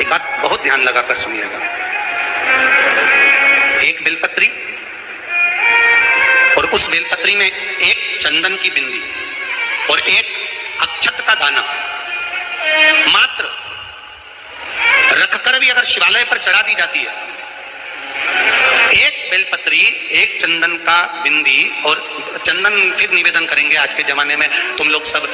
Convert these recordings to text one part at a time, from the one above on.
एक बात बहुत ध्यान लगाकर सुनिएगा। एक बेलपत्री और उस बेलपत्री में एक चंदन की बिंदी और एक अक्षत का दाना मात्र रखकर भी अगर शिवालय पर चढ़ा दी जाती है, एक बेलपत्री, एक चंदन का बिंदी, और चंदन फिर निवेदन करेंगे आज के जमाने में तुम लोग सब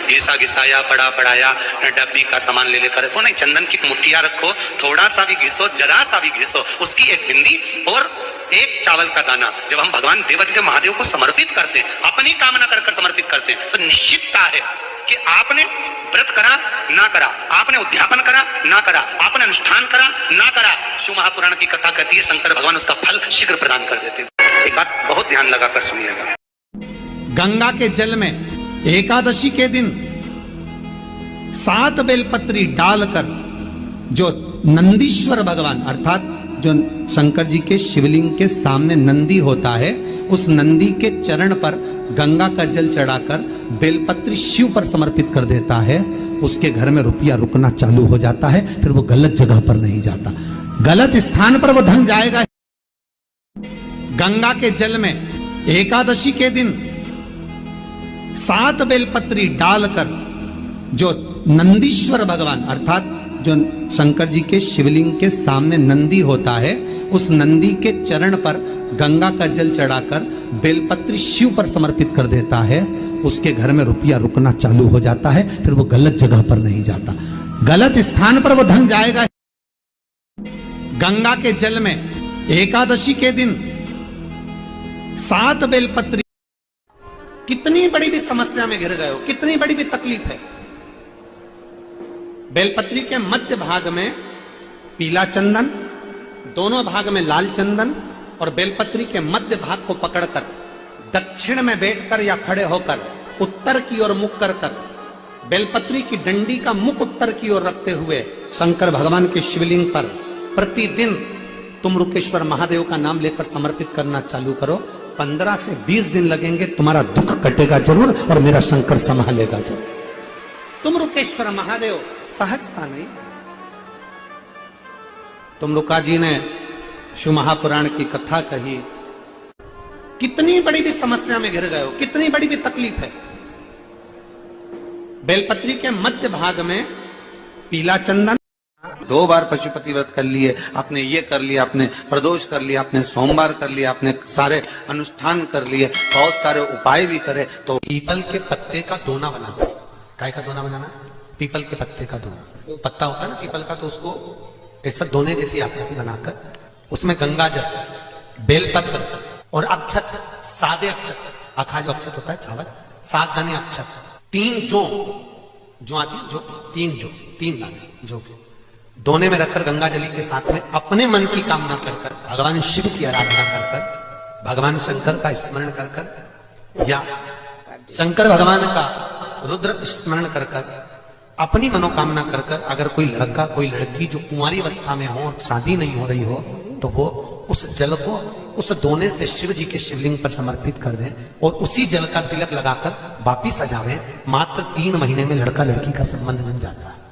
घिसा घिसाया पड़ा पड़ाया डब्बी का सामान ले लेकर रखो, नहीं, चंदन की मुठ्ठियां रखो, थोड़ा सा भी घिसो, जरा सा भी घिसो, उसकी एक बिंदी और एक चावल का दाना। जब हम भगवान देवाधिदेव महादेव को समर्पित करते हैं, अपनी कामना कर समर्पित करते हैं, तो निश्चितता है कि आपने व्रत करा ना करा, आपने उद्यापन करा ना करा, आपने अनुष्ठान करा ना करा, शिव महापुराण की कथा कहती है शंकर भगवान उसका फल शीघ्र प्रदान कर देते हैं। एक बात बहुत ध्यान लगाकर सुनिएगा। गंगा के जल में एकादशी के दिन 7 बेलपत्री डालकर जो नंदीश्वर भगवान अर्थात जो शंकर जी के शिवलिंग के सामने नंदी होता है, उस नंदी के चरण पर गंगा का जल चढ़ाकर बेलपत्री शिव पर समर्पित कर देता है, उसके घर में रुपया रुकना चालू हो जाता है। फिर वो गलत जगह पर नहीं जाता, गलत स्थान पर वो धन जाएगा। गंगा के जल में एकादशी के दिन 7 बेलपत्री डालकर जो नंदीश्वर भगवान अर्थात जो शंकर जी के शिवलिंग के सामने नंदी होता है, उस नंदी के चरण पर गंगा का जल चढ़ाकर बेलपत्री शिव पर समर्पित कर देता है, उसके घर में रुपया रुकना चालू हो जाता है। फिर वो गलत जगह पर नहीं जाता, गलत स्थान पर वो धन जाएगा। गंगा के जल में एकादशी के दिन 7 बेलपत्री, कितनी बड़ी भी समस्या में घिर गए हो, कितनी बड़ी भी तकलीफ है, बेलपत्री के मध्य भाग में पीला चंदन, दोनों भाग में लाल चंदन, और बेलपत्री के मध्य भाग को पकड़कर दक्षिण में बैठकर या खड़े होकर उत्तर की ओर मुख कर बेलपत्री की डंडी का मुख उत्तर की ओर रखते हुए शंकर भगवान के शिवलिंग पर प्रतिदिन तुम रुकेश्वर महादेव का नाम लेकर समर्पित करना चालू करो। 15 से 20 दिन लगेंगे, तुम्हारा दुख कटेगा जरूर और मेरा शंकर संभालेगा जरूर। तुम रुकेश्वर महादेव सहजता नहीं। तुम रुका जी ने शिव महापुराण की कथा कही, कितनी बड़ी भी समस्या में घिर गए हो, कितनी बड़ी भी तकलीफ है, बेलपत्री के मध्य भाग में पीला चंदन, 2 बार पशुपति व्रत कर लिए, आपने ये कर लिया, आपने प्रदोष कर लिया, आपने सोमवार कर लिया, आपने सारे अनुष्ठान कर लिए, बहुत सारे उपाय भी करे, तो पीपल के पत्ते का दोना बनाना। काय का दोना बनाना? पीपल के पत्ते का दोना। पत्ता होता है ना पीपल का, तो उसको ऐसा दोने जैसी आकृति बनाकर उसमें गंगा जल, बेलपत्र और अक्षत, सादे अक्षत, आखा जो अक्षत होता है चावल, 7 दाने अक्षत, 3 जो आती जो 3 दाने जो दोने में रखकर गंगा जली के साथ में अपने मन की कामना कर भगवान शिव की आराधना कर भगवान शंकर का स्मरण कर या शंकर भगवान का रुद्र स्मरण कर अपनी मनोकामना कर अगर कोई लड़का कोई लड़की जो कुंवारी अवस्था में हो, शादी नहीं हो रही हो, तो वो उस जल को उस दोने से शिव जी के शिवलिंग पर समर्पित कर दें और उसी जल का तिलक लगाकर वापिस सजावें। मात्र 3 महीने में लड़का लड़की का संबंध बन जाता है।